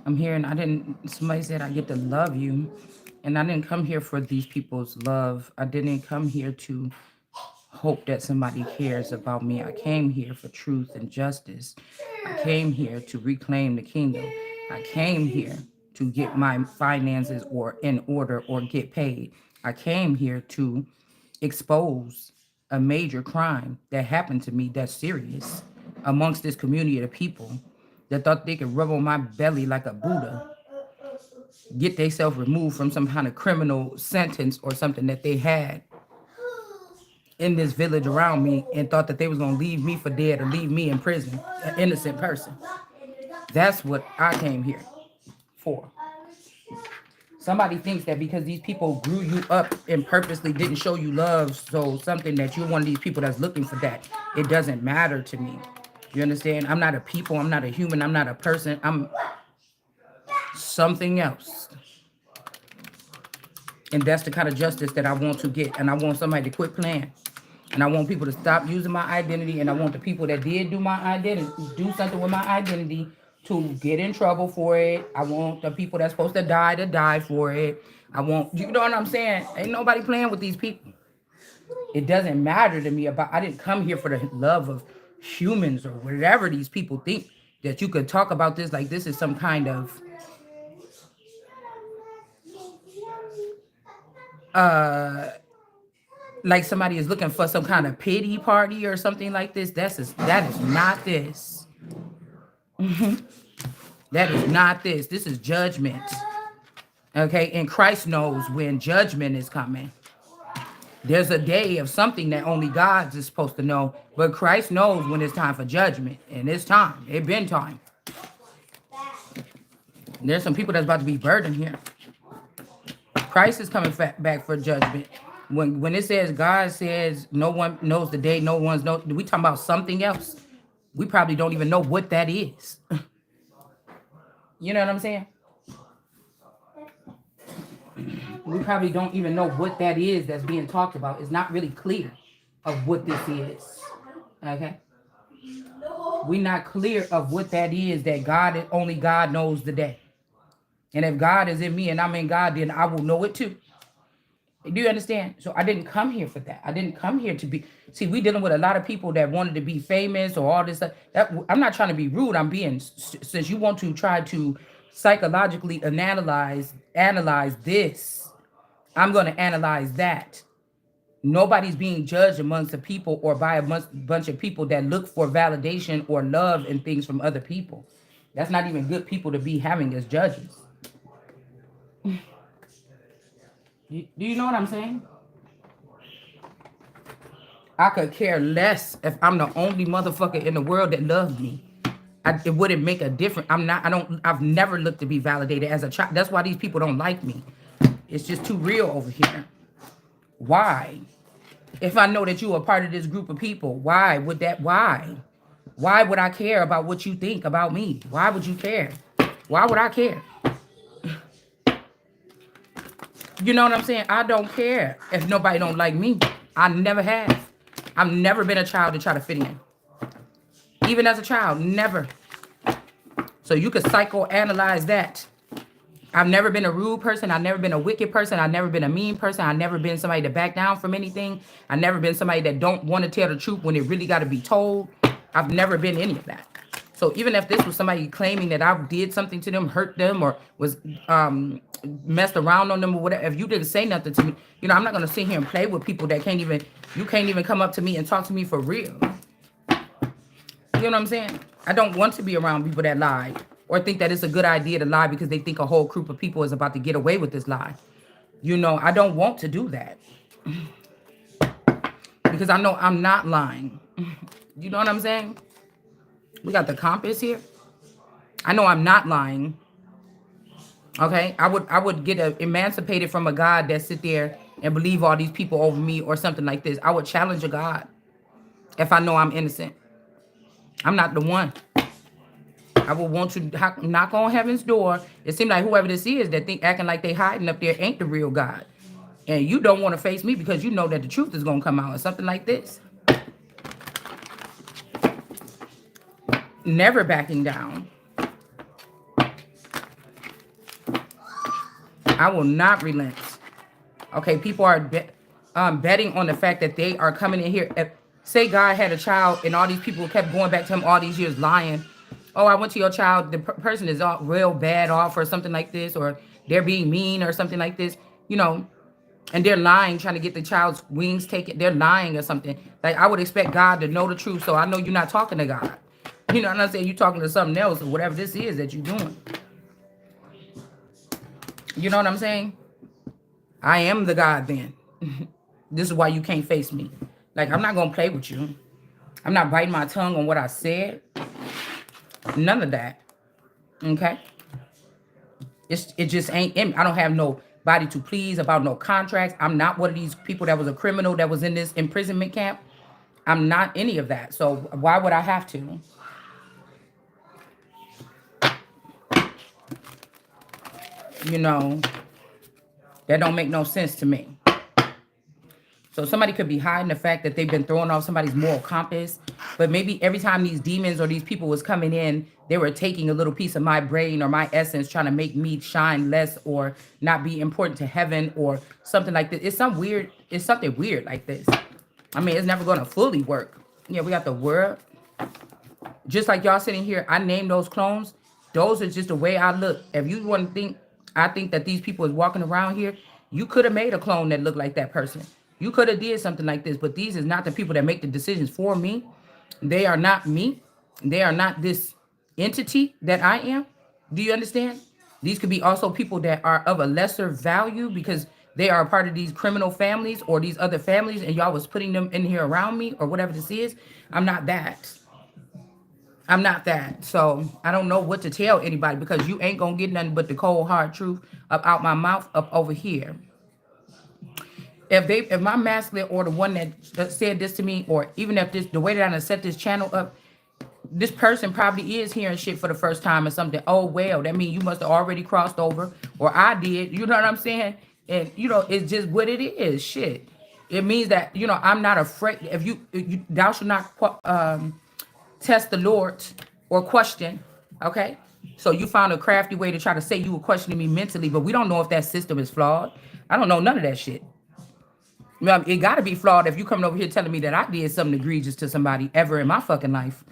I'm here and I didn't, somebody said I get to love you. And I didn't come here for these people's love. I didn't come here to hope that somebody cares about me. I came here for truth and justice. I came here to reclaim the kingdom. I came here to get my finances or in order or get paid. I came here to expose a major crime that happened to me that's serious amongst this community of people that thought they could rub on my belly like a Buddha, get themselves removed from some kind of criminal sentence or something that they had in this village around me and thought that they was gonna leave me for dead or leave me in prison, an innocent person. That's what I came here for. Somebody thinks that because these people grew you up and purposely didn't show you love, so something that you're one of these people that's looking for that, it doesn't matter to me. You understand? I'm not a people, I'm not a human, I'm not a person, I'm something else. And that's the kind of justice that I want to get. And I want somebody to quit playing. And I want people to stop using my identity. And I want the people that did do my identity, do something with my identity, to get in trouble for it. I want the people that's supposed to die for it. I want, you know what I'm saying? Ain't nobody playing with these people. It doesn't matter to me about, I didn't come here for the love of humans or whatever these people think that you could talk about this like this is some kind of uh like somebody is looking for some kind of pity party or something like this. That is not this. That is not this. This is judgment. Okay, and Christ knows when judgment is coming. There's a day of something that only God is supposed to know, but Christ knows when it's time for judgment, and it's time. It's been time. There's some people that's about to be burdened here. Christ is coming back for judgment. When it says God says no one knows the day, no one's know, we talking about something else. We probably don't even know what that is. You know what I'm saying? We probably don't even know what that is that's being talked about. It's not really clear of what this is. Okay? We're not clear of what that is, that God, only God knows the day. And if God is in me and I'm in God, then I will know it too. Do you understand? So I didn't come here for that. I didn't come here to be. See, we dealing with a lot of people that wanted to be famous or all this stuff. That, I'm not trying to be rude. I'm being, since you want to try to psychologically analyze this, I'm going to analyze that. Nobody's being judged amongst the people or by a bunch of people that look for validation or love and things from other people. That's not even good people to be having as judges. Do you know what I'm saying? I could care less if I'm the only motherfucker in the world that loves me. It wouldn't make a difference. I've never looked to be validated as a child. That's why these people don't like me. It's just too real over here. Why? If I know that you are part of this group of people, why would that, why? Why would I care about what you think about me? Why would you care? Why would I care? You know what I'm saying? I don't care if nobody don't like me. I never have. I've never been a child to try to fit in. Even as a child, never. So you could psychoanalyze that. I've never been a rude person. I've never been a wicked person. I've never been a mean person. I've never been somebody to back down from anything. I've never been somebody that don't want to tell the truth when it really got to be told. I've never been any of that. So even if this was somebody claiming that I did something to them, hurt them, or was messed around on them or whatever, if you didn't say nothing to me, you know, I'm not going to sit here and play with people that you can't even come up to me and talk to me for real. You know what I'm saying? I don't want to be around people that lie or think that it's a good idea to lie because they think a whole group of people is about to get away with this lie. You know, I don't want to do that because I know I'm not lying. You know what I'm saying? We got the compass here. I know I'm not lying. Okay? I would get emancipated from a God that sit there and believe all these people over me or something like this. I would challenge a God if I know I'm innocent. I'm not the one. I would want to knock on heaven's door. It seems like whoever this is that acting like they hiding up there ain't the real God. And you don't want to face me because you know that the truth is going to come out or something like this. Never backing down. I will not relent. Okay, people are betting on the fact that they are coming in here. Say God had a child and all these people kept going back to him all these years lying. Oh, I went to your child. The person is all real bad off or something like this, or they're being mean or something like this, you know, and they're lying, trying to get the child's wings taken. They're lying or something. Like, I would expect God to know the truth, so I know you're not talking to God. You know what I'm saying? You're talking to something else or whatever this is that you're doing. You know what I'm saying? I am the God then. This is why you can't face me. Like, I'm not going to play with you. I'm not biting my tongue on what I said. None of that. Okay? It just ain't in me. I don't have no body to please about no contracts. I'm not one of these people that was a criminal that was in this imprisonment camp. I'm not any of that. So why would I have to? You know, that don't make no sense to me. So somebody could be hiding the fact that they've been throwing off somebody's moral compass, but maybe every time these demons or these people was coming in, they were taking a little piece of my brain or my essence, trying to make me shine less or not be important to heaven or something like this. It's something weird like this. I mean, it's never gonna fully work. Yeah, we got the word. Just like y'all sitting here, I named those clones. Those are just the way I look. If you want to think, I think that these people is walking around here, you could have made a clone that looked like that person. You could have did something like this, but these is not the people that make the decisions for me. They are not me. They are not this entity that I am. Do you understand? These could be also people that are of a lesser value because they are a part of these criminal families or these other families, and y'all was putting them in here around me or whatever this is. I'm not that. I'm not that. So I don't know what to tell anybody because you ain't gonna get nothing but the cold hard truth up out my mouth up over here. If my masculine or the one that said this to me, or even if this the way that I set this channel up, this person probably is hearing shit for the first time or something. Oh well, that means you must have already crossed over, or I did. You know what I'm saying? And you know, it's just what it is. Shit. It means that I'm not afraid. If you thou shalt not test the Lord or question. Okay. So you found a crafty way to try to say you were questioning me mentally, but we don't know if that system is flawed. I don't know none of that shit. Well, it got to be flawed if you coming over here telling me that I did something egregious to somebody ever in my fucking life,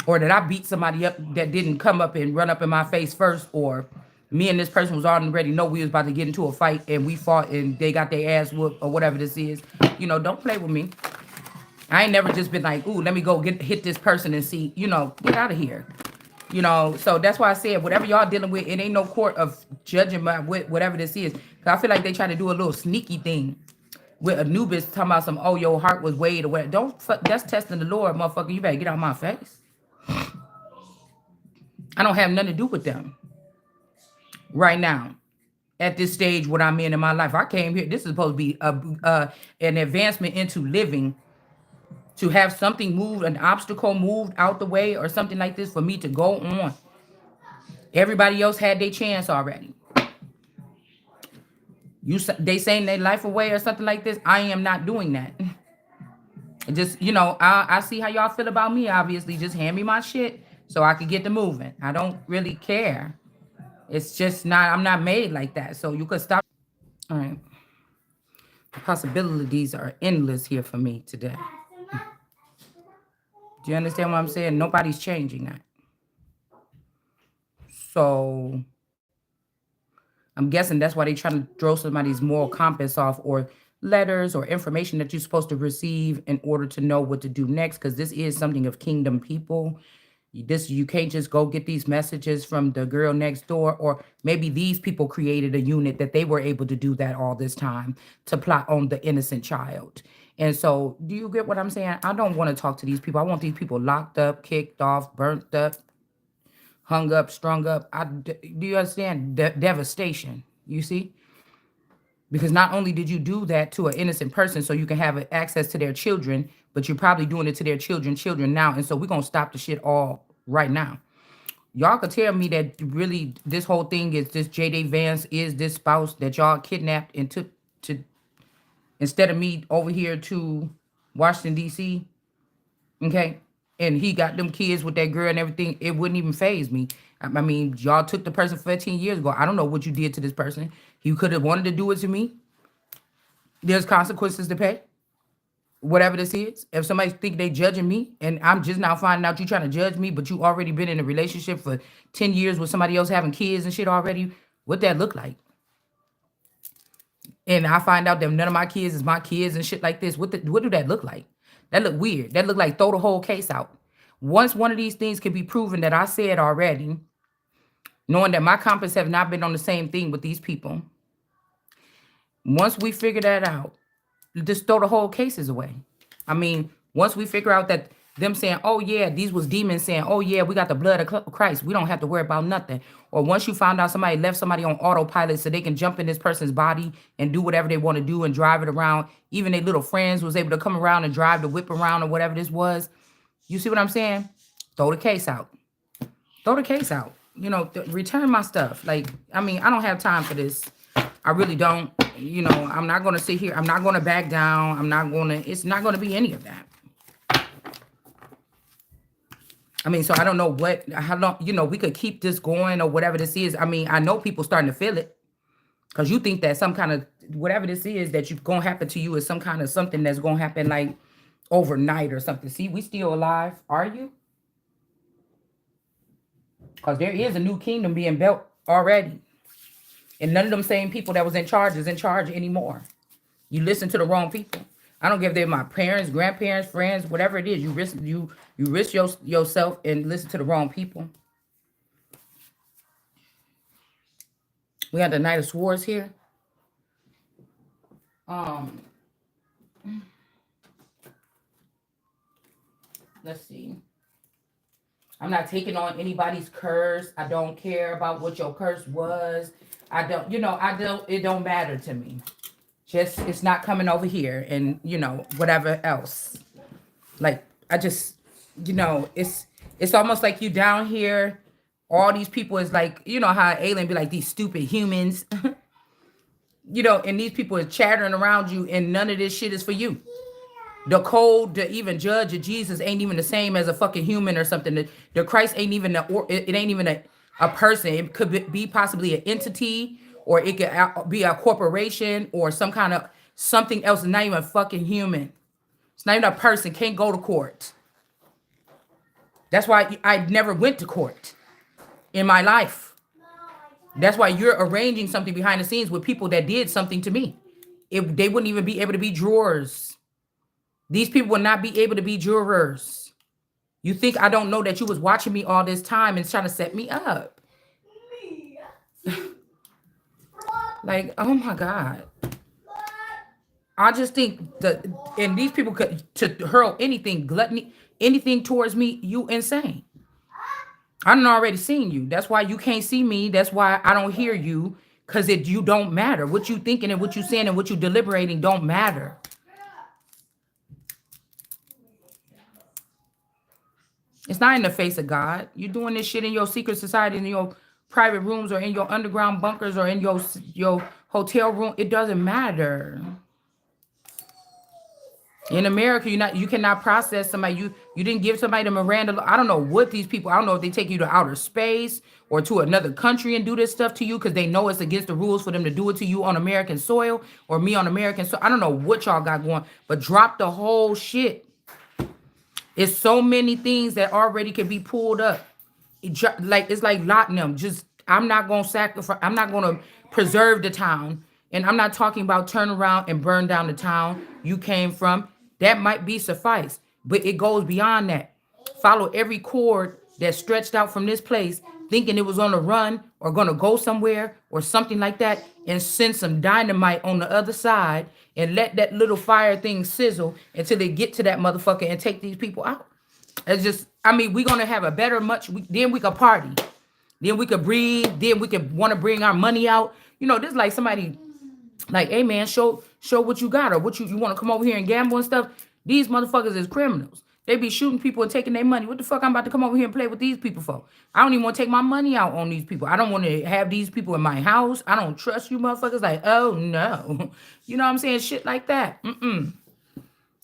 or that I beat somebody up that didn't come up and run up in my face first, or me and this person was already know we was about to get into a fight and we fought and they got their ass whooped or whatever this is. Don't play with me. I ain't never just been like, ooh, let me go hit this person and see, get out of here. So that's why I said, whatever y'all dealing with, it ain't no court of judging by whatever this is. 'Cause I feel like they try to do a little sneaky thing with Anubis talking about some, oh, your heart was weighed or whatever. That's testing the Lord, motherfucker. You better get out my face. I don't have nothing to do with them right now. At this stage, what I'm in my life, I came here. This is supposed to be an advancement into living, to have something moved, an obstacle moved out the way or something like this for me to go on. Everybody else had their chance already. They saying their life away or something like this. I am not doing that. Just, I see how y'all feel about me, obviously. Just hand me my shit so I can get to moving. I don't really care. It's just not, I'm not made like that. So you could stop. All right. The possibilities are endless here for me today. Do you understand what I'm saying? Nobody's changing that. So I'm guessing that's why they trying to throw somebody's moral compass off, or letters or information that you're supposed to receive in order to know what to do next. Because this is something of kingdom people. You can't just go get these messages from the girl next door, or maybe these people created a unit that they were able to do that all this time to plot on the innocent child. And so, do you get what I'm saying? I don't want to talk to these people. I want these people locked up, kicked off, burnt up, hung up, strung up. Do you understand? Devastation. You see? Because not only did you do that to an innocent person so you can have access to their children, but you're probably doing it to their children now. And so we're going to stop the shit all right now. Y'all could tell me that really this whole thing is this J.D. Vance is this spouse that y'all kidnapped and took to, instead of me over here to Washington, D.C., okay? and he got them kids with that girl and everything, it wouldn't even phase me. I mean, y'all took the person 15 years ago. I don't know what you did to this person. You could have wanted to do it to me. There's consequences to pay. Whatever this is. If somebody think they judging me and I'm just now finding out you trying to judge me, but you already been in a relationship for 10 years with somebody else having kids and shit already, what that look like? And I find out that none of my kids is my kids and shit like this. What do that look like? That look weird. That look like throw the whole case out. Once one of these things can be proven that I said already, knowing that my compass have not been on the same thing with these people, once we figure that out, just throw the whole cases away. I mean, once we figure out that them saying, oh yeah, these was demons saying, oh yeah, we got the blood of Christ, we don't have to worry about nothing. Or once you found out somebody left somebody on autopilot so they can jump in this person's body and do whatever they want to do and drive it around, even their little friends was able to come around and drive the whip around or whatever this was. You see what I'm saying? Throw the case out. Throw the case out. You know, return my stuff. Like, I mean, I don't have time for this. I really don't. You know, I'm not going to sit here. I'm not going to back down. I'm not going to, it's not going to be any of that. I mean, so I don't know how long, you know, we could keep this going or whatever this is. I mean, I know people starting to feel it because you think that some kind of, whatever this is that you're going to happen to you is some kind of something that's going to happen like overnight or something. See, we still alive. Are you? Because there is a new kingdom being built already. And none of them same people that was in charge is in charge anymore. You listen to the wrong people. I don't give them my parents, grandparents, friends, whatever it is. You risk yourself and listen to the wrong people. We got the Knight of Swords here. Let's see. I'm not taking on anybody's curse. I don't care about what your curse was. I don't, it don't matter to me. Just, it's not coming over here and, whatever else. Like, I just, it's almost like you down here. All these people is like, how alien be like these stupid humans, and these people are chattering around you and none of this shit is for you. The code to even judge a Jesus ain't even the same as a fucking human or something. The Christ ain't even, it ain't even a person. It could be possibly an entity, or it could be a corporation or some kind of something else. Not even fucking human. It's not even a person. Can't go to court. That's why I never went to court in my life. That's why you're arranging something behind the scenes with people that did something to me. If they wouldn't even be able to be jurors. These people will not be able to be jurors. You think I don't know that you was watching me all this time and trying to set me up? Like, oh my God. I just think that, and these people could to hurl anything, gluttony, anything towards me, you insane. I done already seen you. That's why you can't see me. That's why I don't hear you, because you don't matter. What you thinking and what you saying and what you deliberating don't matter. It's not in the face of God. You're doing this shit in your secret society, in your private rooms, or in your underground bunkers, or in your hotel room. It doesn't matter. In America, you cannot process somebody. You didn't give somebody the Miranda. I don't know what these people. I don't know if they take you to outer space or to another country and do this stuff to you because they know it's against the rules for them to do it to you on American soil or me on American soil. I don't know what y'all got going, but drop the whole shit. It's so many things that already can be pulled up. It's like Lotnam. Just, I'm not going to sacrifice. I'm not going to preserve the town. And I'm not talking about turn around and burn down the town you came from. That might be suffice, but it goes beyond that. Follow every cord that stretched out from this place, thinking it was on a run or going to go somewhere or something like that, and send some dynamite on the other side and let that little fire thing sizzle until they get to that motherfucker and take these people out. It's just, I mean, we're going to have a better then we could party. Then we could breathe. Then we could want to bring our money out. This is like somebody like, hey man, show what you got, or what you want to come over here and gamble and stuff. These motherfuckers is criminals. They be shooting people and taking their money. What the fuck I'm about to come over here and play with these people for? I don't even want to take my money out on these people. I don't want to have these people in my house. I don't trust you motherfuckers. Like, oh no. You know what I'm saying? Shit like that.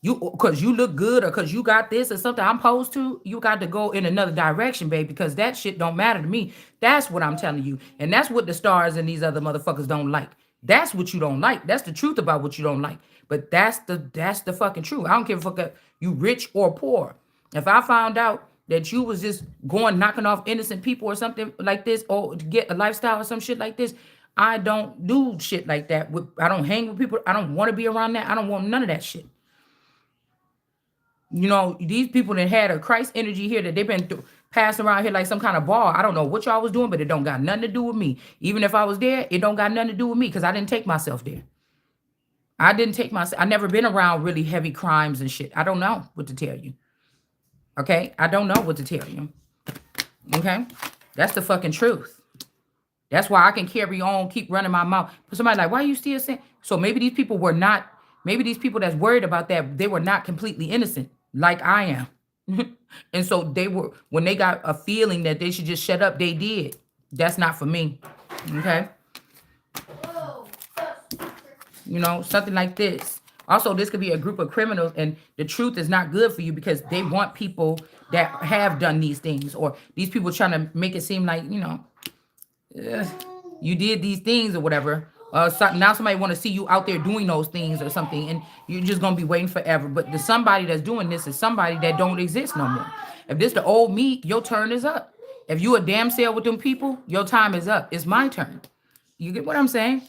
You because you look good or because you got this or something I'm supposed to, you got to go in another direction, babe, because that shit don't matter to me. That's what I'm telling you. And that's what the stars and these other motherfuckers don't like. That's what you don't like. That's the truth about what you don't like. But that's the fucking truth. I don't give a fuck if you rich or poor. If I found out that you was just going knocking off innocent people or something like this, or to get a lifestyle or some shit like this, I don't do shit like that. I don't hang with people. I don't want to be around that. I don't want none of that shit. You know, these people that had a Christ energy here that they've been passing around here like some kind of ball. I don't know what y'all was doing, but it don't got nothing to do with me. Even if I was there, it don't got nothing to do with me because I didn't take myself there. I didn't take myself. I never been around really heavy crimes and shit. I don't know what to tell you. Okay, I don't know what to tell you. Okay, that's the fucking truth. That's why I can carry on, keep running my mouth. But somebody like, why are you still saying? So maybe these people were not. Maybe these people that's worried about that, they were not completely innocent, like I am. And so they were, when they got a feeling that they should just shut up, they did. That's not for me. Okay. You know, something like this. Also, this could be a group of criminals, and the truth is not good for you because they want people that have done these things, or these people trying to make it seem like, you know, you did these things or whatever. Now somebody want to see you out there doing those things or something, and you're just gonna be waiting forever. But the somebody that's doing this is somebody that don't exist no more. If this the old me, your turn is up. If you a damn sale with them people, your time is up. It's my turn. You get what I'm saying?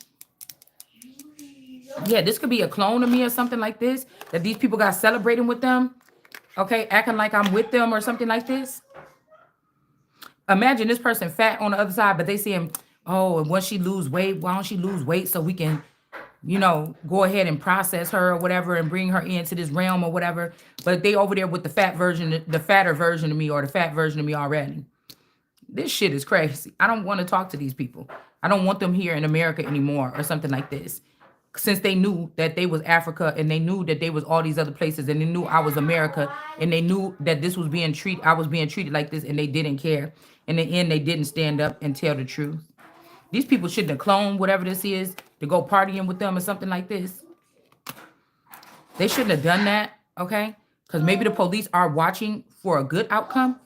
Yeah, this could be a clone of me or something like this. That these people got celebrating with them. Okay, acting like I'm with them or something like this. Imagine this person fat on the other side, but they see him, oh, and once she lose weight, why don't she lose weight so we can, you know, go ahead and process her or whatever and bring her into this realm or whatever. But they over there with the fat version, the fatter version of me or the fat version of me already. This shit is crazy. I don't want to talk to these people. I don't want them here in America anymore or something like this. Since they knew that they was Africa and they knew that they was all these other places and they knew I was America and they knew that this was being treated, I was being treated like this and they didn't care. In the end, they didn't stand up and tell the truth. These people shouldn't have cloned whatever this is to go partying with them or something like this. They shouldn't have done that, okay? Because maybe the police are watching for a good outcome.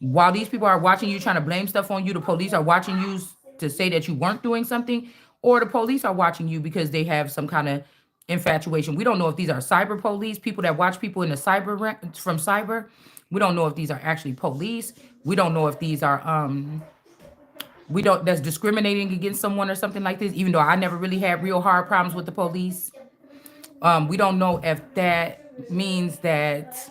While these people are watching you, trying to blame stuff on you, the police are watching you to say that you weren't doing something, or the police are watching you because they have some kind of infatuation. We don't know if these are cyber police, people that watch people in the from cyber. We don't know if these are actually police. We don't know if these are we don't that's discriminating against someone or something like this. Even though I never really had real hard problems with the police, we don't know if that means that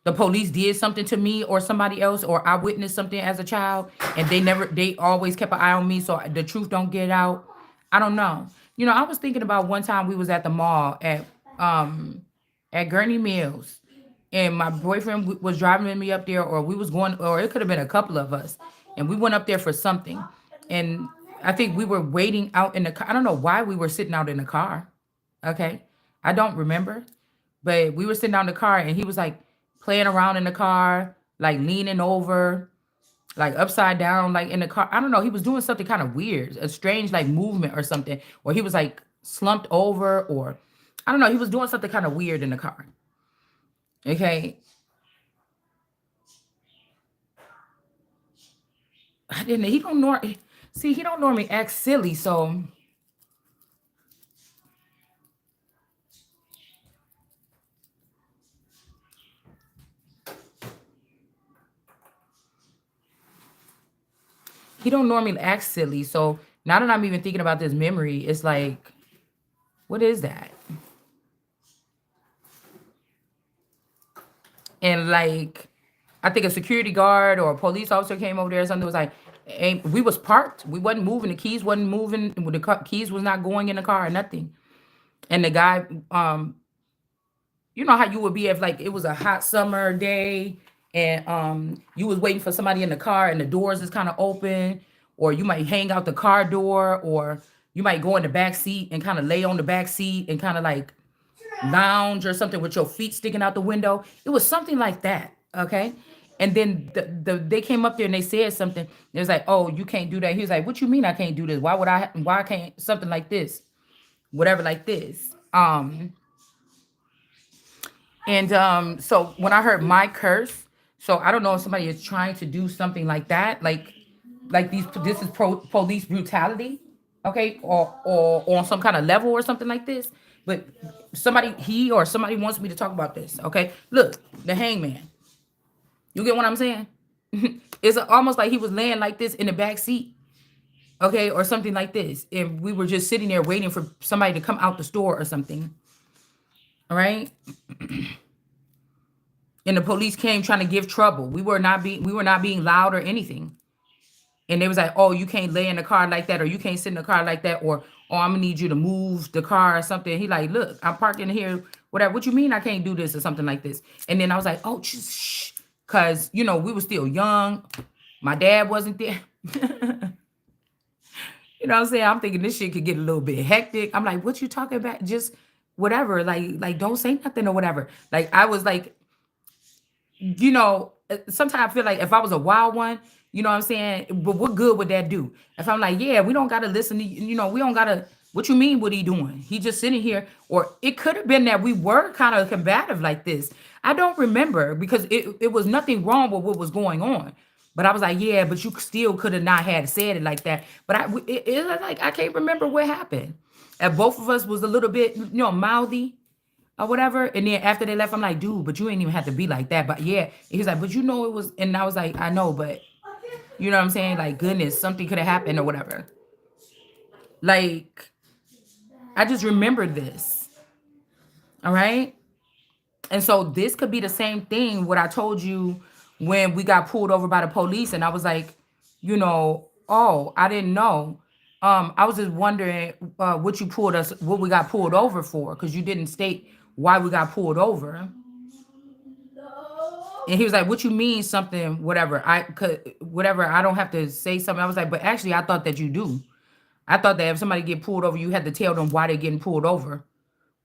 the police did something to me or somebody else, or I witnessed something as a child and they always kept an eye on me so the truth don't get out. I don't know. You know, I was thinking about one time we was at the mall at Gurney Mills, and my boyfriend was driving me up there, or we was going, or it could have been a couple of us, and we went up there for something. And I think we were waiting out in the car. I don't know why we were sitting out in the car. Okay. I don't remember. But we were sitting down in the car and he was like playing around in the car, like leaning over, like upside down, like in the car. I don't know. He was doing something kind of weird, a strange like movement or something, or he was like slumped over, or I don't know. He was doing something kind of weird in the car. Okay. I didn't, he don't nor see, he don't normally act silly, so he don't normally act silly. So now that I'm even thinking about this memory, it's like, what is that? And like, I think a security guard or a police officer came over there or something. Was like, we was parked. We wasn't moving. The keys wasn't moving. The keys was not going in the car or nothing. And the guy, you know how you would be if like it was a hot summer day and you was waiting for somebody in the car and the doors is kind of open, or you might hang out the car door, or you might go in the back seat and kind of lay on the back seat and kind of like lounge or something with your feet sticking out the window. It was something like that. Okay. And then they came up there and they said something. It was like, oh, you can't do that. He was like, what you mean I can't do this? Why would I? Why can't something like this? Whatever like this. Um, and so when I heard my curse, so I don't know if somebody is trying to do something like that, like these this is police brutality, okay, or on some kind of level or something like this. But somebody he or somebody wants me to talk about this, okay? Look, the hangman. You get what I'm saying? It's almost like he was laying like this in the back seat, okay, or something like this, and we were just sitting there waiting for somebody to come out the store or something, all right? And the police came trying to give trouble. We were not being loud or anything. And they was like, "Oh, you can't lay in the car like that, or you can't sit in the car like that, or oh, I'm gonna need you to move the car or something." He like, "Look, I'm parked in here, whatever. What you mean I can't do this or something like this?" And then I was like, "Oh, just shh," because we were still young. My dad wasn't there. You know what I'm saying? I'm thinking this shit could get a little bit hectic. I'm like, "What you talking about? Just whatever. Like don't say nothing or whatever." Like I was like, sometimes I feel like if I was a wild one, you know what I'm saying? But what good would that do? If I'm like, yeah, we don't gotta listen to we don't gotta. What you mean? What he doing? He just sitting here, or it could have been that we were kind of combative like this. I don't remember because it was nothing wrong with what was going on. But I was like, yeah, but you still could have not had said it like that. But it's like I can't remember what happened. And both of us was a little bit, mouthy or whatever. And then after they left, I'm like, dude, but you ain't even have to be like that. But yeah, he was like, but it was, and I was like, I know, but you know what I'm saying? Like, goodness, something could have happened or whatever. Like, I just remembered this. All right. And so this could be the same thing what I told you when we got pulled over by the police. And I was like, oh, I didn't know. I was just wondering what we got pulled over for, because you didn't state why we got pulled over. And he was like, "What you mean something? Whatever. I could, whatever. I don't have to say something." I was like, "But actually, I thought that you do. I thought that if somebody get pulled over, you had to tell them why they're getting pulled over,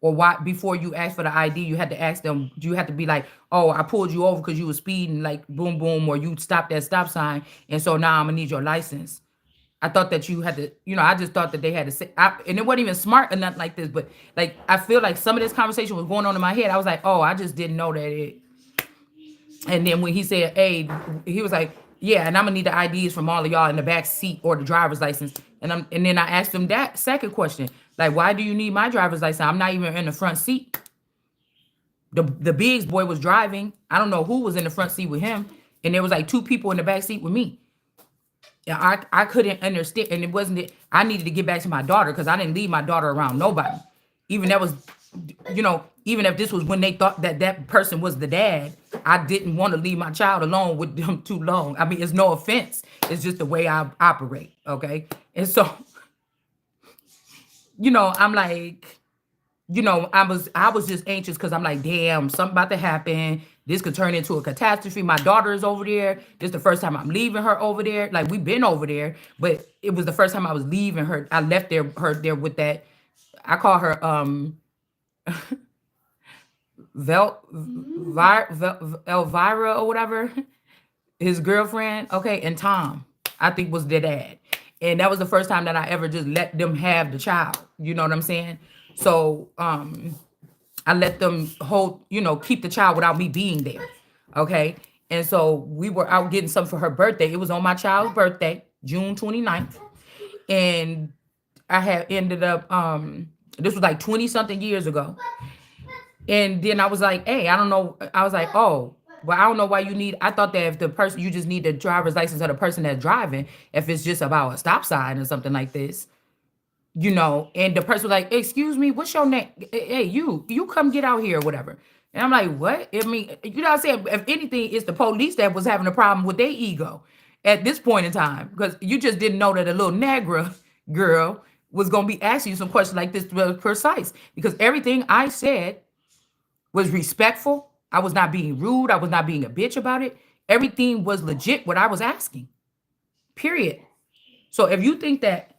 or why before you ask for the ID, you had to ask them. You had to be like, oh, I pulled you over because you was speeding, like boom, boom, or you stopped at stop sign, and so now I'm gonna need your license." I thought that you had to, I just thought that they had to say, and it wasn't even smart or nothing like this, but like I feel like some of this conversation was going on in my head. I was like, oh, I just didn't know that it. And then when he said, "Hey," he was like, "Yeah, and I'm gonna need the IDs from all of y'all in the back seat or the driver's license." And then I asked him that second question, like, "Why do you need my driver's license? I'm not even in the front seat." The Biggs boy was driving. I don't know who was in the front seat with him, and there was like two people in the back seat with me. Yeah, I couldn't understand, and it wasn't it. I needed to get back to my daughter because I didn't leave my daughter around nobody. Even that was, even if this was when they thought that that person was the dad, I didn't want to leave my child alone with them too long. I mean, it's no offense. It's just the way I operate. Okay, and so I'm like, I was just anxious because I'm like, damn, something about to happen. This could turn into a catastrophe. My daughter is over there. This is the first time I'm leaving her over there. Like we've been over there, but it was the first time I was leaving her. I left her there with that. I call her Elvira or whatever, his girlfriend. Okay, and Tom, I think was their dad. And that was the first time that I ever just let them have the child. You know what I'm saying? So I let them keep the child without me being there. Okay. And so we were out getting something for her birthday. It was on my child's birthday, June 29th. And I had ended up, this was like 20 something years ago. And then I was like, hey, I don't know. I was like, oh, well, I don't know why you need. I thought that if the person, you just need the driver's license of the person that's driving, if it's just about a stop sign or something like this, and the person was like, excuse me, what's your name? Hey, you come get out here or whatever. And I'm like, what? I mean, you know what I'm saying? If anything, it's the police that was having a problem with their ego at this point in time, because you just didn't know that a little Negra girl was going to be asking you some questions like this precise, because everything I said was respectful. I was not being rude. I was not being a bitch about it. Everything was legit what I was asking. Period. So if you think that,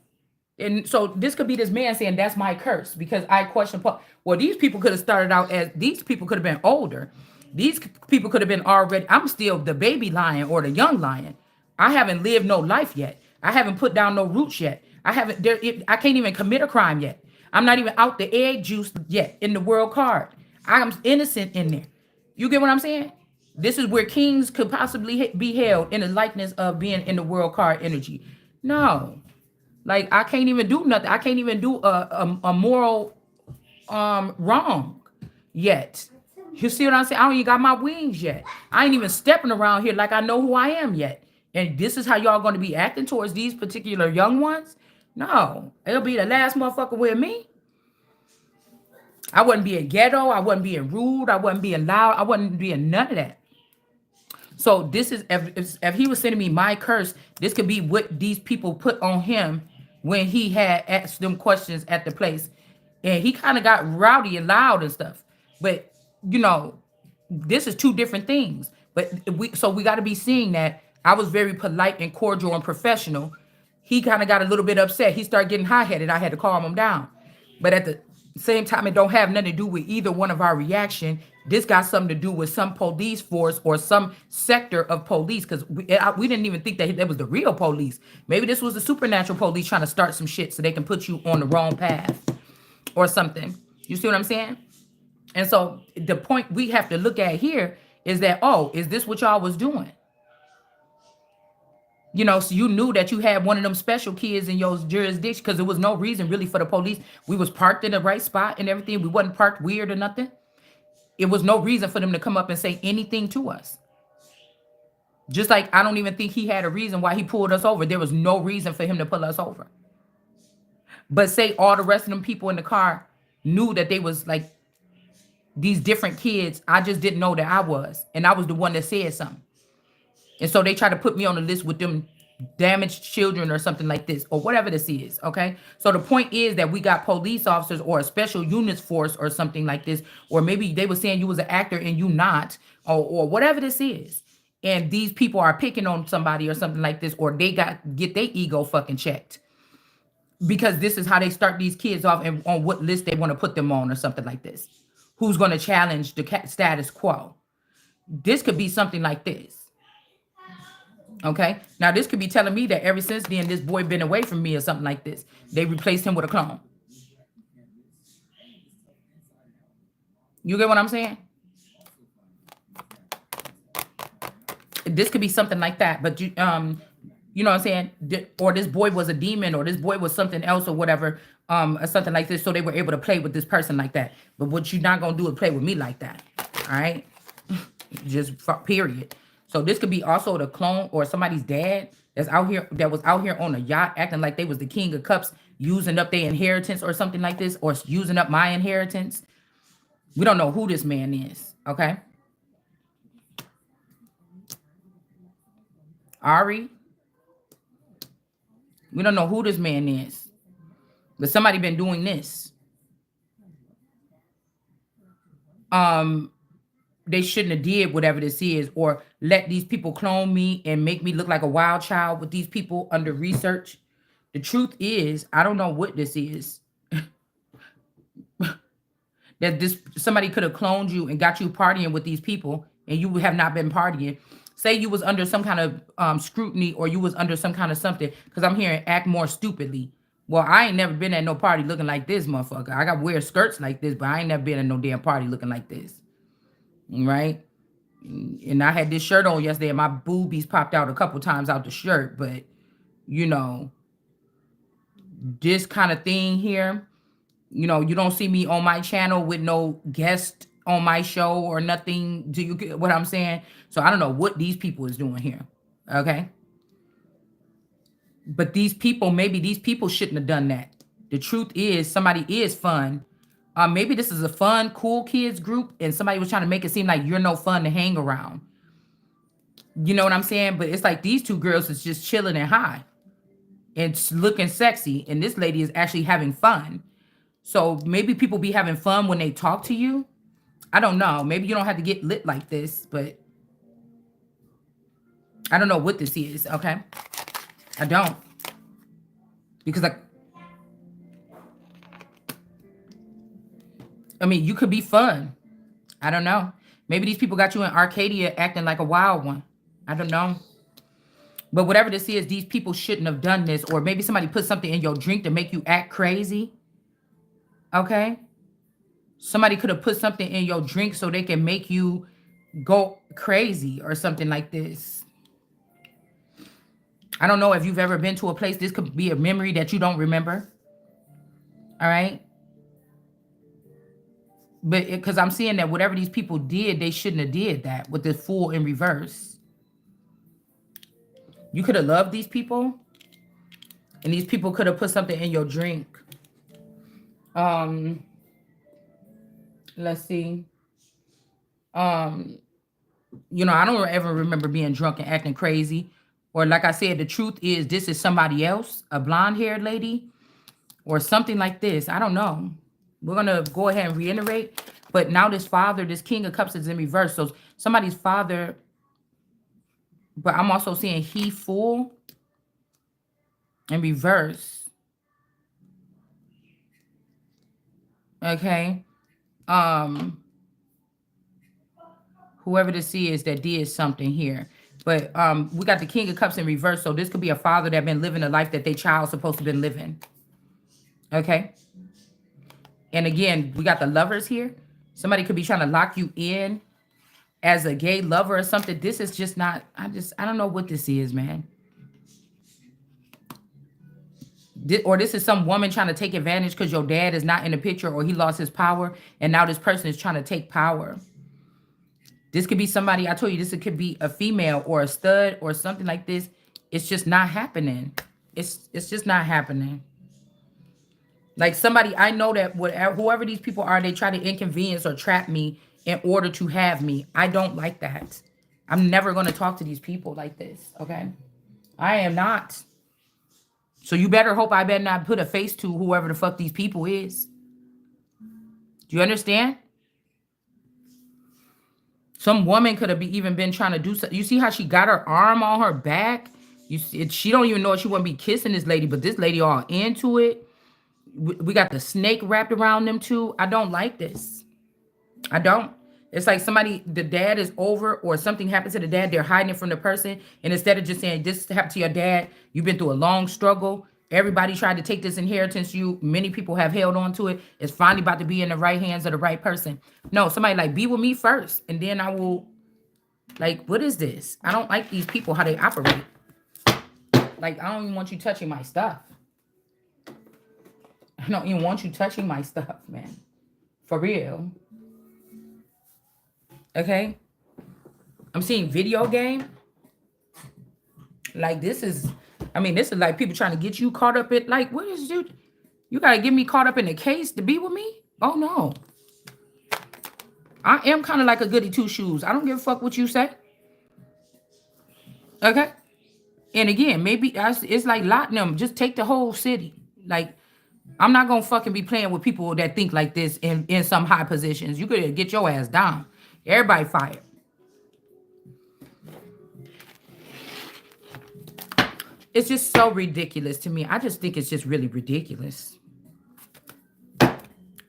and so this could be this man saying that's my curse because I question Paul. Well, these people could have started out as these people could have been older. These people could have been already. I'm still the baby lion or the young lion. I haven't lived no life yet. I haven't put down no roots yet. I haven't. I can't even commit a crime yet. I'm not even out the egg juice yet in the world card. I'm innocent in there. You get what I'm saying? This is where kings could possibly be held in the likeness of being in the world card energy. No, like I can't even do nothing. I can't even do a moral wrong yet. You see what I'm saying? I don't even got my wings yet. I ain't even stepping around here like I know who I am yet. And this is how y'all going to be acting towards these particular young ones? No, it'll be the last motherfucker with me. I wasn't being ghetto. I wasn't being rude. I wasn't being loud. I wasn't being none of that. So this is if he was sending me my curse, this could be what these people put on him when he had asked them questions at the place, and he kind of got rowdy and loud and stuff. But you know, this is two different things. But we got to be seeing that I was very polite and cordial and professional. He kind of got a little bit upset. He started getting high headed. I had to calm him down. But at the same time, it don't have nothing to do with either one of our reaction. This got something to do with some police force or some sector of police, because we didn't even think that was the real police. Maybe this was the supernatural police trying to start some shit so they can put you on the wrong path or something. You see what I'm saying? And so the point we have to look at here is that, oh, is this what y'all was doing? You know, so you knew that you had one of them special kids in your jurisdiction, because there was no reason really for the police. We was parked in the right spot and everything. We wasn't parked weird or nothing. It was no reason for them to come up and say anything to us. Just like I don't even think he had a reason why he pulled us over. There was no reason for him to pull us over. But say all the rest of them people in the car knew that they was like these different kids. I just didn't know that I was. And I was the one that said something. And so they try to put me on the list with them damaged children or something like this, or whatever this is. Okay. So the point is that we got police officers or a special units force or something like this, or maybe they were saying you was an actor and you not, or whatever this is. And these people are picking on somebody or something like this, or they get their ego fucking checked, because this is how they start these kids off and on what list they want to put them on or something like this. Who's going to challenge the status quo? This could be something like this. Okay. Now this could be telling me that ever since then, this boy been away from me or something like this. They replaced him with a clone. You get what I'm saying? This could be something like that. But you know what I'm saying? Or this boy was a demon, or this boy was something else, or whatever, or something like this. So they were able to play with this person like that. But what you're not gonna do is play with me like that. All right. Just period. So this could be also the clone or somebody's dad that was out here on a yacht acting like they was the king of cups, using up their inheritance or something like this, or using up my inheritance. We don't know who this man is. Okay. Ari. We don't know who this man is. But somebody been doing this. They shouldn't have did whatever this is, or let these people clone me and make me look like a wild child with these people under research. The truth is, I don't know what this is. That this somebody could have cloned you and got you partying with these people, and you have not been partying. Say you was under some kind of scrutiny, or you was under some kind of something, because I'm hearing act more stupidly. Well, I ain't never been at no party looking like this, motherfucker. I got wear skirts like this, but I ain't never been at no damn party looking like this. Right? And I had this shirt on yesterday and my boobies popped out a couple times out the shirt. But, you know, this kind of thing here, you know, you don't see me on my channel with no guest on my show or nothing. Do you get what I'm saying? So I don't know what these people is doing here. Okay. But maybe these people shouldn't have done that. The truth is, somebody is fun. Maybe this is a fun, cool kids group, and somebody was trying to make it seem like you're no fun to hang around. You know what I'm saying? But it's like these two girls is just chilling and high and looking sexy, and this lady is actually having fun. So maybe people be having fun when they talk to you. I don't know. Maybe you don't have to get lit like this, but I don't know what this is. Okay, I don't, because I mean, you could be fun. I don't know. Maybe these people got you in Arcadia acting like a wild one. I don't know. But whatever this is, these people shouldn't have done this. Or maybe somebody put something in your drink to make you act crazy. Okay? Somebody could have put something in your drink so they can make you go crazy or something like this. I don't know if you've ever been to a place. This could be a memory that you don't remember. All right? But because I'm seeing that whatever these people did, they shouldn't have did that with the Fool in reverse. You could have loved these people, and these people could have put something in your drink. Um, let's see. Um, I don't ever remember being drunk and acting crazy. Or like I said, the truth is this is somebody else, a blonde-haired lady, or something like this. I don't know. We're gonna go ahead and reiterate. But now this father, this King of Cups is in reverse. So somebody's father, but I'm also seeing he Fool in reverse. Okay. Um, whoever this is that did something here. But we got the King of Cups in reverse. So this could be a father that been living a life that their child's supposed to been living. Okay. And again, we got the lovers here. Somebody could be trying to lock you in as a gay lover or something. This is just not, I don't know what this is, man. Or this is some woman trying to take advantage because your dad is not in the picture or he lost his power. And now this person is trying to take power. This could be somebody, I told you, this could be a female or a stud or something like this. It's just not happening. It's just not happening. Like somebody, I know that whoever these people are, they try to inconvenience or trap me in order to have me. I don't like that. I'm never going to talk to these people like this, okay? I am not. So you better hope I better not put a face to whoever the fuck these people is. Do you understand? Some woman could have even been trying to do something. You see how she got her arm on her back? You see, she don't even know if she wouldn't be kissing this lady, but this lady all into it. We got the snake wrapped around them too. I don't like this. I don't. It's like somebody, the dad is over or something happens to the dad. They're hiding it from the person. And instead of just saying, this happened to your dad, you've been through a long struggle. Everybody tried to take this inheritance. Many people have held on to it. It's finally about to be in the right hands of the right person. No, somebody like, be with me first. And then I will, like, what is this? I don't like these people, how they operate. Like, I don't even want you touching my stuff. I don't even want you touching my stuff, man. For real. Okay? I'm seeing video game. Like, this is like people trying to get you caught up in, like, what is you? You got to get me caught up in a case to be with me? Oh, no. I am kind of like a goody two-shoes. I don't give a fuck what you say. Okay? And again, maybe it's like Latinum. Just take the whole city. Like, I'm not going to fucking be playing with people that think like this in some high positions. You could get your ass down. Everybody fired. It's just so ridiculous to me. I just think it's just really ridiculous.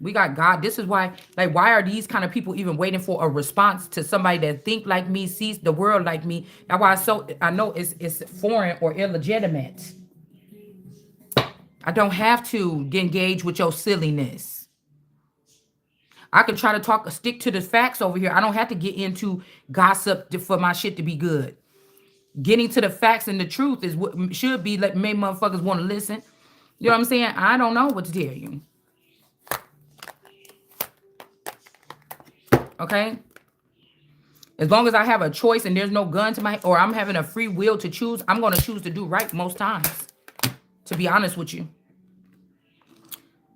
We got God. This is why, like, why are these kind of people even waiting for a response to somebody that think like me, sees the world like me? That's why I know it's foreign or illegitimate. I don't have to engage with your silliness. I can try to stick to the facts over here. I don't have to get into gossip for my shit to be good. Getting to the facts and the truth is what should be like make motherfuckers want to listen. You know what I'm saying? I don't know what to tell you. Okay? As long as I have a choice and there's no gun to my, or I'm having a free will to choose, I'm going to choose to do right most times. To be honest with you.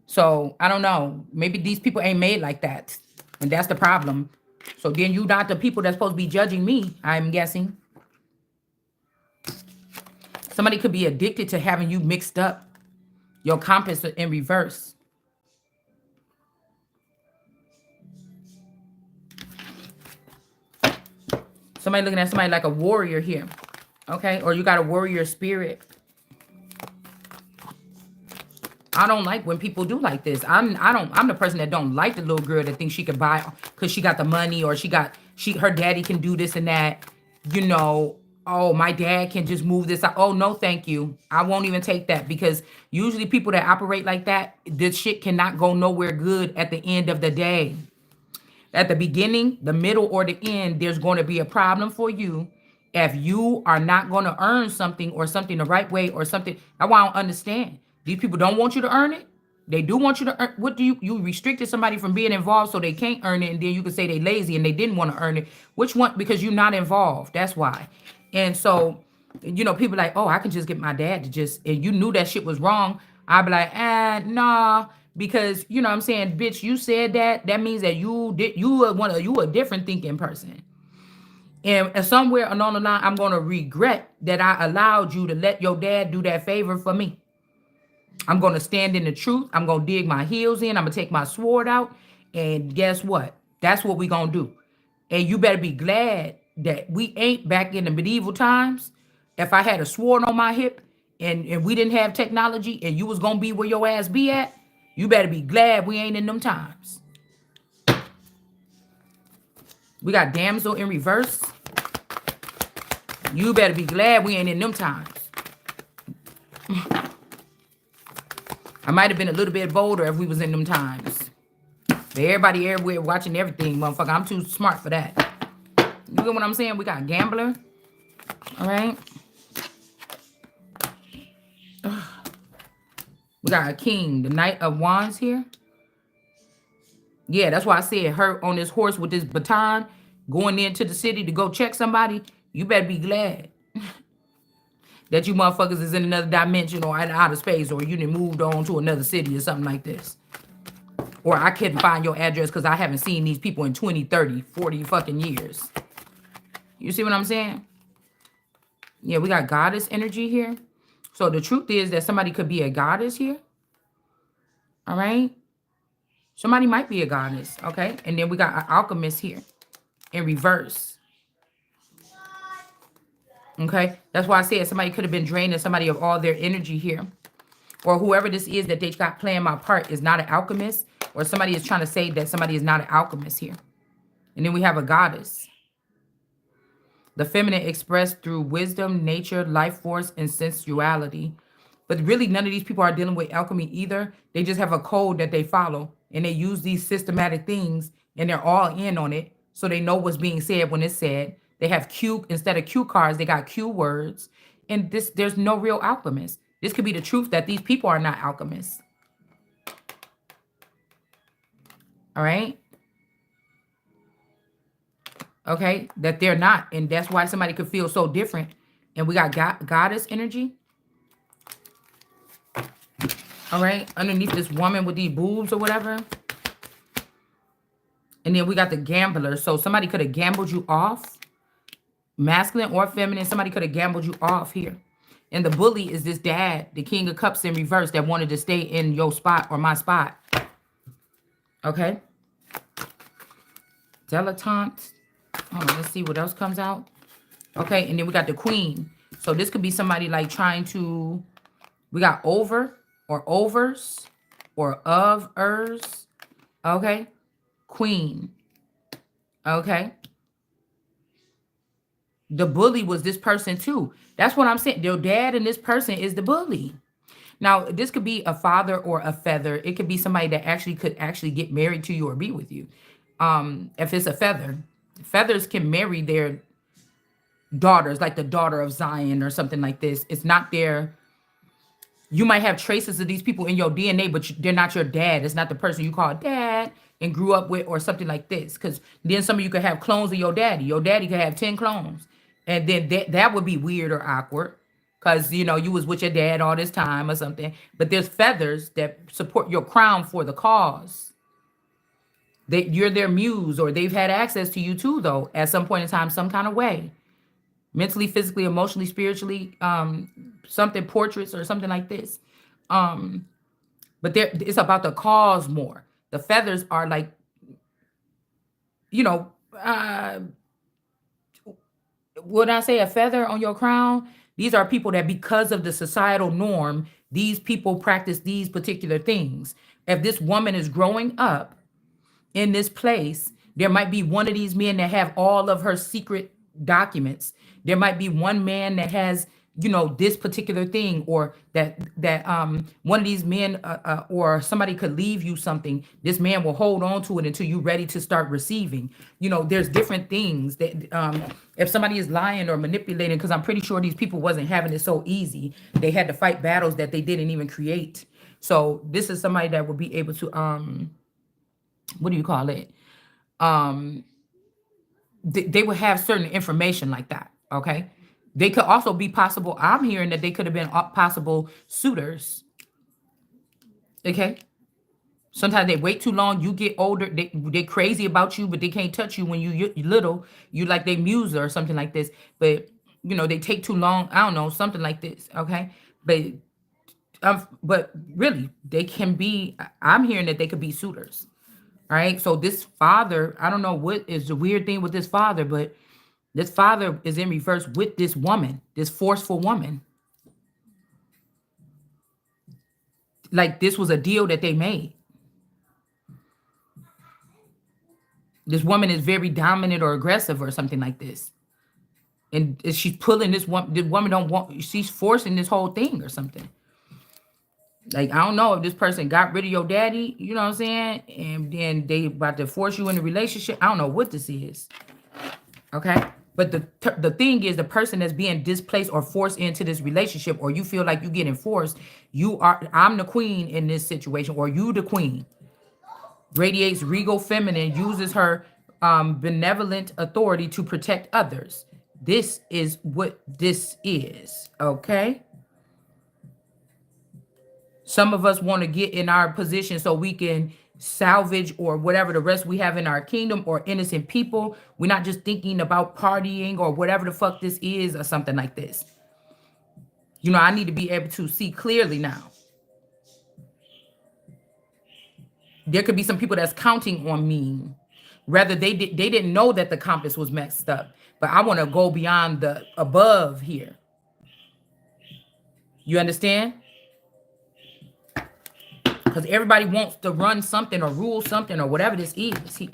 So, I don't know. Maybe these people ain't made like that. And that's the problem. So then you not the people that's supposed to be judging me, I'm guessing. Somebody could be addicted to having you mixed up. Your compass in reverse. Somebody looking at somebody like a warrior here. Okay? Or you got a warrior spirit. I don't like when people do like this. I'm the person that don't like the little girl that thinks she could buy because she got the money or her daddy can do this and that. You know, oh, my dad can just move this out. Oh, no, thank you. I won't even take that, because usually people that operate like that, this shit cannot go nowhere good at the end of the day. At the beginning, the middle, or the end, there's going to be a problem for you if you are not going to earn something, or something the right way, or something. That's why I don't understand. These people don't want you to earn it. They do want you to earn. What do you restricted somebody from being involved so they can't earn it, and then you can say they lazy and they didn't want to earn it. Which one? Because you're not involved. That's why. And so, people like, oh, I can just get my dad to just, and you knew that shit was wrong. I'd be like, nah, because what I'm saying, bitch, you said that. That means that you a different thinking person. And somewhere along the line, I'm gonna regret that I allowed you to let your dad do that favor for me. I'm gonna stand in the truth. I'm gonna dig my heels in. I'm gonna take my sword out. And guess what? That's what we gonna do. And you better be glad that we ain't back in the medieval times. If I had a sword on my hip, and we didn't have technology, and you was gonna be where your ass be at, you better be glad we ain't in them times. We got damsel in reverse. You better be glad we ain't in them times. I might have been a little bit bolder if we was in them times. But everybody everywhere watching everything, motherfucker. I'm too smart for that. You get what I'm saying? We got gambler. All right. We got a king, the Knight of Wands here. Yeah, that's why I said her on this horse with this baton going into the city to go check somebody. You better be glad that you motherfuckers is in another dimension, or in outer space, or you done moved on to another city or something like this. Or I couldn't find your address because I haven't seen these people in 20, 30, 40 fucking years. You see what I'm saying? Yeah, we got goddess energy here. So the truth is that somebody could be a goddess here. All right. Somebody might be a goddess. Okay. And then we got an alchemist here in reverse. Okay. That's why I said somebody could have been draining somebody of all their energy here. Or whoever this is that they got playing my part is not an alchemist. Or somebody is trying to say that somebody is not an alchemist here. And then we have a goddess. The feminine expressed through wisdom, nature, life force, and sensuality. But really, none of these people are dealing with alchemy either. They just have a code that they follow. And they use these systematic things. And they're all in on it. So they know what's being said when it's said. They have Q, instead of Q cards, they got Q words. And there's no real alchemist. This could be the truth that these people are not alchemists. All right. Okay. That they're not. And that's why somebody could feel so different. And we got goddess energy. All right. Underneath this woman with these boobs or whatever. And then we got the gambler. So somebody could have gambled you off. Masculine or feminine. Somebody could have gambled you off here. And the bully is this dad, the King of Cups in reverse, that wanted to stay in your spot or my spot. Okay. Dilettante. Hold on, let's see what else comes out. Okay, and then we got the queen. So this could be somebody like trying to, we got over or overs or of ers. Okay. Queen. Okay. The bully was this person too. That's what I'm saying. Your dad and this person is the bully. Now, this could be a father or a feather. It could be somebody that actually could actually get married to you or be with you. If it's a feather, feathers can marry their daughters, like the daughter of Zion or something like this. It's not their, you might have traces of these people in your DNA, but they're not your dad. It's not the person you call dad and grew up with or something like this. Because then some of you could have clones of your daddy. Your daddy could have 10 clones. And then that would be weird or awkward. Because, you was with your dad all this time or something. But there's feathers that support your crown for the cause. You're their muse, or they've had access to you too, though, at some point in time, some kind of way. Mentally, physically, emotionally, spiritually, something, portraits or something like this. But it's about the cause more. The feathers are like, would I say a feather on your crown? These are people that, because of the societal norm, these people practice these particular things. If this woman is growing up in this place, there might be one of these men that have all of her secret documents. There might be one man that has, this particular thing, or that one of these men, or somebody could leave you something. This man will hold on to it until you're ready to start receiving. There's different things that, if somebody is lying or manipulating, because I'm pretty sure these people wasn't having it so easy. They had to fight battles that they didn't even create. So this is somebody that would be able to, what do you call it? They would have certain information like that. Okay. They could also be possible. I'm hearing that they could have been possible suitors. Okay. Sometimes they wait too long. You get older. They crazy about you, but they can't touch you when you little. You like they muse or something like this. But they take too long. I don't know, something like this. Okay. But really, they can be. I'm hearing that they could be suitors. All right. So this father, I don't know what is the weird thing with this father, but this father is in reverse with this woman, this forceful woman. Like this was a deal that they made. This woman is very dominant or aggressive or something like this. And she's pulling this woman. The woman don't want. She's forcing this whole thing or something. Like I don't know if this person got rid of your daddy. You know what I'm saying? And then they about to force you in a relationship. I don't know what this is. Okay. But the thing is, the person that's being displaced or forced into this relationship, or you feel like you getting forced, I'm the queen in this situation, or you the queen. Radiates regal feminine, uses her benevolent authority to protect others. This is what this is. Okay. Some of us want to get in our position so we can salvage or whatever the rest we have in our kingdom, or innocent people. We're not just thinking about partying or whatever the fuck this is or something like this. I need to be able to see clearly now. There could be some people that's counting on me. Rather, they didn't know that the compass was messed up, but I want to go beyond the above here. You understand? Because everybody wants to run something or rule something or whatever this is here.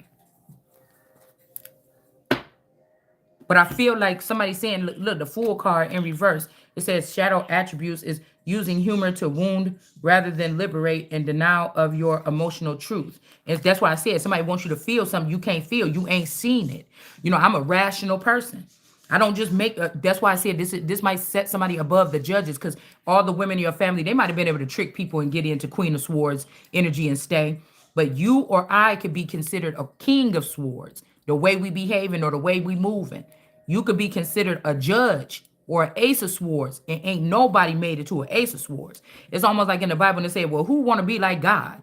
But I feel like somebody's saying, look, the Fool card in reverse. It says shadow attributes is using humor to wound rather than liberate, and denial of your emotional truth. And that's why I said somebody wants you to feel something you can't feel. You ain't seen it. I'm a rational person. I don't just make. That's why I said this might set somebody above the judges, because all the women in your family, they might have been able to trick people and get into Queen of Swords energy and stay. But you or I could be considered a King of Swords. The way we behaving or the way we moving, you could be considered a judge or an Ace of Swords, and ain't nobody made it to an Ace of Swords. It's almost like in the Bible when they say, "Well, who want to be like God?"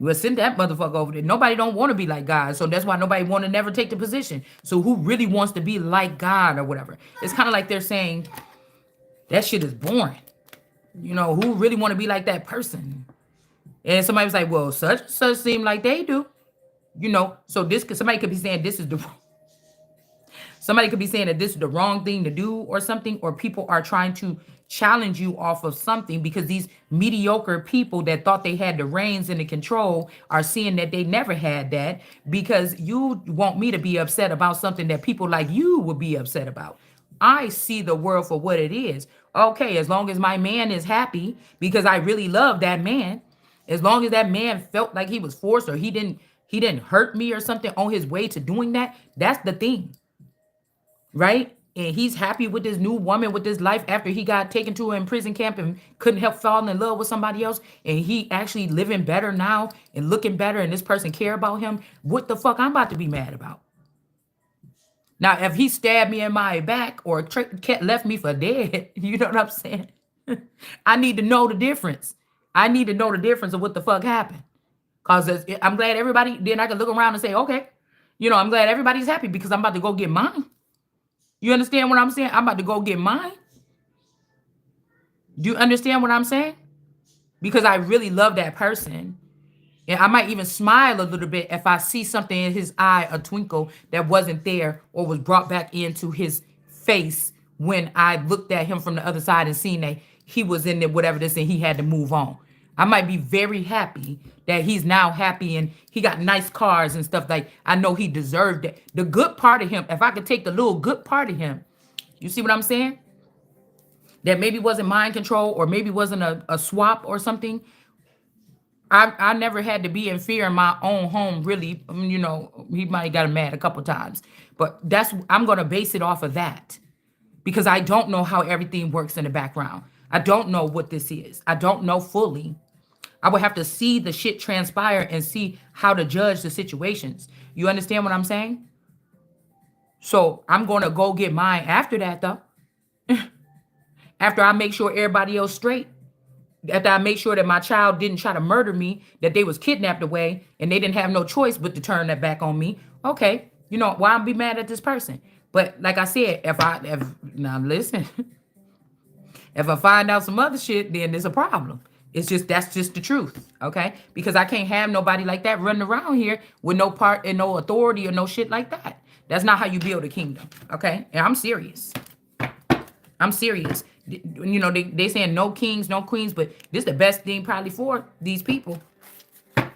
Well, send that motherfucker over there. Nobody don't want to be like God. So that's why nobody want to never take the position. So who really wants to be like God or whatever? It's kind of like they're saying that shit is boring. Who really want to be like that person? And somebody was like, well, such seem like they do. So somebody could be saying this is the Somebody could be saying that this is the wrong thing to do or something, or people are trying to challenge you off of something, because these mediocre people that thought they had the reins and the control are seeing that they never had that, because you want me to be upset about something that people like you would be upset about. I see the world for what it is. Okay, as long as my man is happy, because I really love that man, as long as that man felt like he was forced, or he didn't hurt me or something on his way to doing that, that's the thing. Right? And he's happy with this new woman, with this life, after he got taken to an prison camp and couldn't help falling in love with somebody else. And he actually living better now and looking better, and this person care about him. What the fuck I'm about to be mad about? Now, if he stabbed me in my back or left me for dead, you know what I'm saying? I need to know the difference. I need to know the difference of what the fuck happened. Because I'm glad everybody, then I can look around and say, okay, I'm glad everybody's happy, because I'm about to go get mine. You understand what I'm saying? I'm about to go get mine. Do you understand what I'm saying? Because I really love that person. And I might even smile a little bit if I see something in his eye, a twinkle that wasn't there or was brought back into his face when I looked at him from the other side and seen that he was in there, whatever this, and he had to move on. I might be very happy that he's now happy and he got nice cars and stuff. Like, I know he deserved it. The good part of him, if I could take the little good part of him You see what I'm saying? That maybe wasn't mind control or maybe wasn't a swap or something. I never had to be in fear in my own home, really. You know, he might have got mad a couple times. But I'm going to base it off of that because I don't know how everything works in the background. I don't know what this is. I don't know fully. I would have to see the shit transpire and see how to judge the situations. You understand what I'm saying? So I'm going to go get mine after that, though. After I make sure everybody else straight. After I make sure that my child didn't try to murder me, that they was kidnapped away, and they didn't have no choice but to turn that back on me. Okay, you know why I'm be mad at this person. But like I said, if now listen, if I find out some other shit, then there's a problem. It's just that's just the truth, okay? Because I can't have nobody like that running around here with no part and no authority or no shit like that. That's not how you build a kingdom, okay? And I'm serious. I'm serious. You know, they saying no kings, no queens, but this is the best thing probably for these people.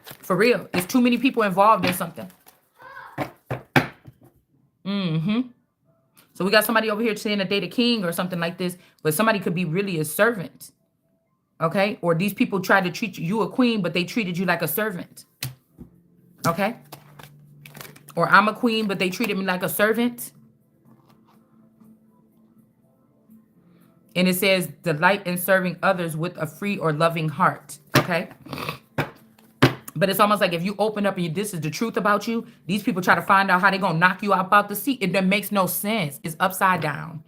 For real. It's too many people involved in something. So we got somebody over here saying that they the king or something like this, but somebody could be really a servant. Okay? Or these people tried to treat you a queen, but they treated you like a servant. Okay? Or I'm a queen, but they treated me like a servant. And it says, delight in serving others with a free or loving heart. Okay? But it's almost like if you open up and this is the truth about you, these people try to find out how they're going to knock you out about the seat. It makes no sense. It's upside down.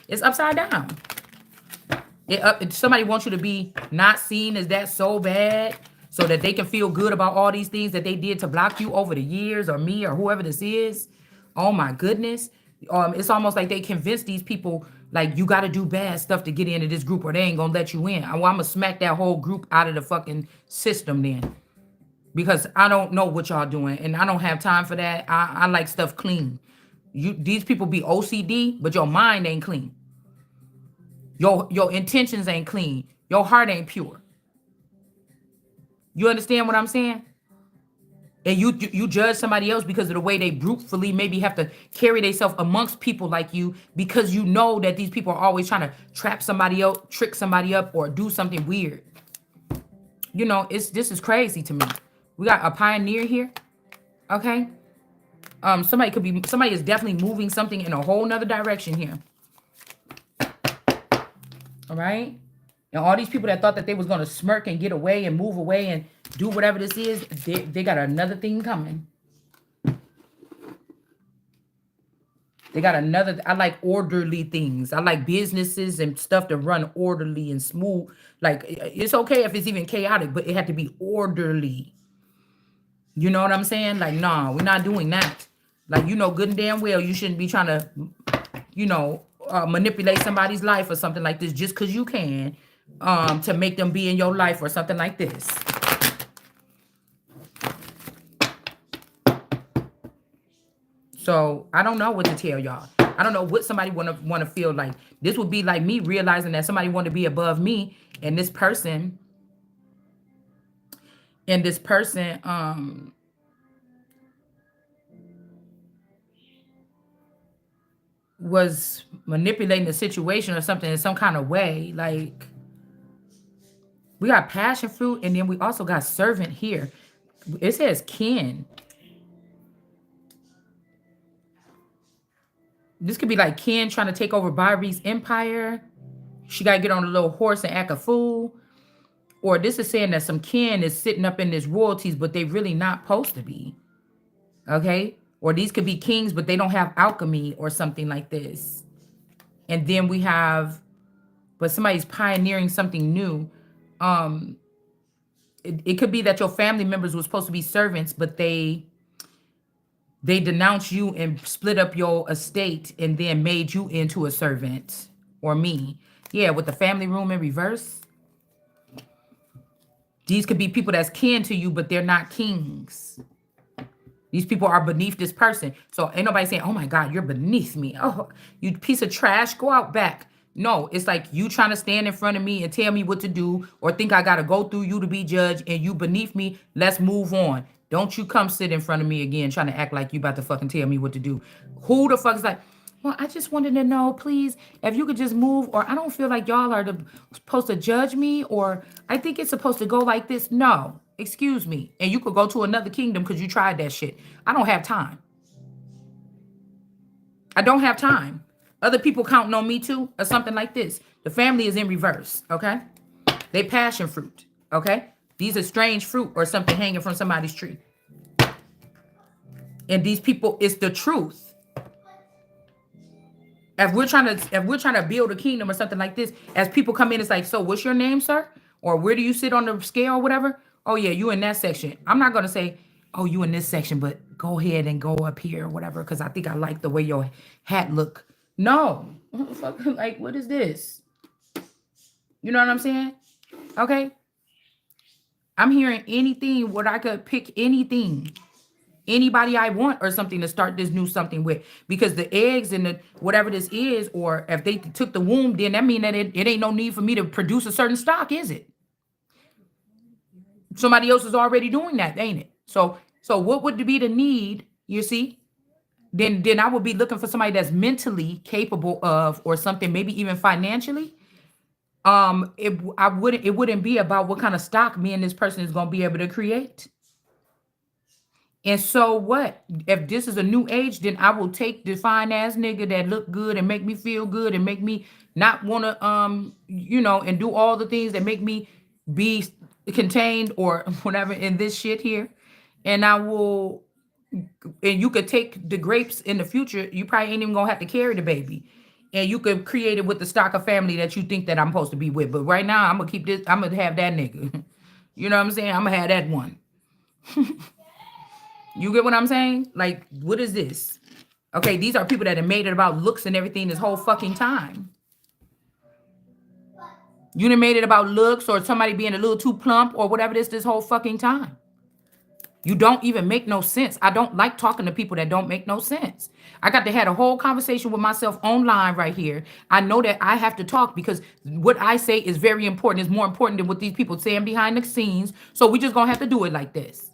It's upside down. Somebody wants you to be not seen as that so bad so that they can feel good about all these things that they did to block you over the years, or me or whoever this is. Oh my goodness. It's almost like they convince these people like you got to do bad stuff to get into this group or they ain't going to let you in. I'm going to smack that whole group out of the fucking system then. Because I don't know what y'all doing and I don't have time for that. I like stuff clean. These people be OCD, but your mind ain't clean. Your intentions ain't clean. Your heart ain't pure. You understand what I'm saying? And you judge somebody else because of the way they brutally maybe have to carry themselves amongst people like you, because you know that these people are always trying to trap somebody else, trick somebody up, or do something weird. You know, this is crazy to me. We got a pioneer here. Okay. Somebody is definitely moving something in a whole nother direction here. All right. And all these people that thought that they was going to smirk and get away and move away and do whatever this is, they got another thing coming. They got another. I like orderly things. I like businesses and stuff to run orderly and smooth. Like, it's okay if it's even chaotic, but it had to be orderly. You know what I'm saying? Like, nah, we're not doing that. Like, you know good and damn well you shouldn't be trying to, you know, manipulate somebody's life or something like this just because you can, to make them be in your life or something like this. So I don't know what to tell y'all. I don't know what somebody want to feel like. This would be like me realizing that somebody want to be above me, and this person was manipulating the situation or something in some kind of way. Like, we got passion fruit, and then we also got servant here. It says kin. This could be like Ken trying to take over Barbie's empire. She got to get on a little horse and act a fool. Or this is saying that some Ken is sitting up in this royalties, but they really not supposed to be. Okay? Or these could be kings, but they don't have alchemy or something like this. And then we have, but somebody's pioneering something new. It could be that your family members were supposed to be servants, but they denounced you and split up your estate and then made you into a servant, or me. Yeah, with the family room in reverse. These could be people that's kin to you, but they're not kings. These people are beneath this person. So ain't nobody saying, oh my God, you're beneath me. Oh, you piece of trash, go out back. No, it's like you trying to stand in front of me and tell me what to do, or think I got to go through you to be judged, and you beneath me. Let's move on. Don't you come sit in front of me again trying to act like you about to fucking tell me what to do. Who the fuck is like, Well, I just wanted to know, please, if you could just move, or I don't feel like y'all are supposed to judge me, or I think it's supposed to go like this. No, excuse me. And you could go to another kingdom because you tried that shit. I don't have time. I don't have time. Other people counting on me too, or something like this. The family is in reverse, okay? They passion fruit, okay? These are strange fruit or something hanging from somebody's tree. And these people, it's the truth. If we're trying to build a kingdom or something like this, as people come in, it's like, so what's your name, sir? Or where do you sit on the scale or whatever? Oh yeah, you in that section. I'm not gonna say, oh, you in this section, but go ahead and go up here or whatever, because I think I like the way your hat look. No. Like, what is this? You know what I'm saying? Okay. I'm hearing anything where I could pick anything, anybody I want or something to start this new something with. Because the eggs and the whatever this is, or if they took the womb, then that mean that it ain't no need for me to produce a certain stock, is it? Somebody else is already doing that, ain't it? So what would be the need, you see? Then I would be looking for somebody that's mentally capable of, or something, maybe even financially. It wouldn't be about what kind of stock me and this person is gonna be able to create. And so what? If this is a new age, then I will take the fine ass nigga that look good and make me feel good and make me not want to and do all the things that make me be contained or whatever in this shit here. And I will, and you could take the grapes in the future. You probably ain't even gonna have to carry the baby. And you could create it with the stock of family that you think that I'm supposed to be with. But right now, I'm gonna keep this, I'm gonna have that nigga. You know what I'm saying? I'm gonna have that one. You get what I'm saying? Like, what is this? Okay, these are people that have made it about looks and everything this whole fucking time. You done made it about looks or somebody being a little too plump or whatever this whole fucking time. You don't even make no sense. I don't like talking to people that don't make no sense. I got to have a whole conversation with myself online right here. I know that I have to talk because what I say is very important. It's more important than what these people saying behind the scenes. So we just gonna have to do it like this.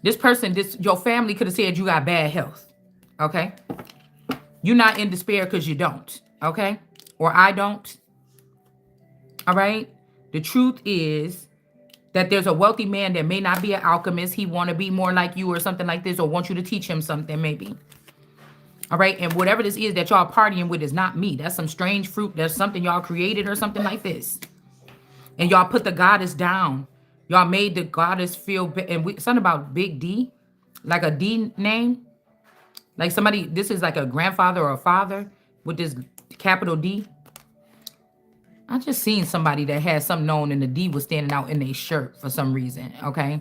This person, your family could have said you got bad health. Okay? You're not in despair because you don't. Okay? Or I don't. All right? The truth is that there's a wealthy man that may not be an alchemist. He want to be more like you or something like this, or want you to teach him something maybe. All right? And whatever this is that y'all partying with is not me. That's some strange fruit. That's something y'all created or something like this. And y'all put the goddess down. Y'all made the goddess feel, something about Big D, like a D name. Like somebody, this is like a grandfather or a father with this capital D. I just seen somebody that had something known and the D was standing out in their shirt for some reason, okay?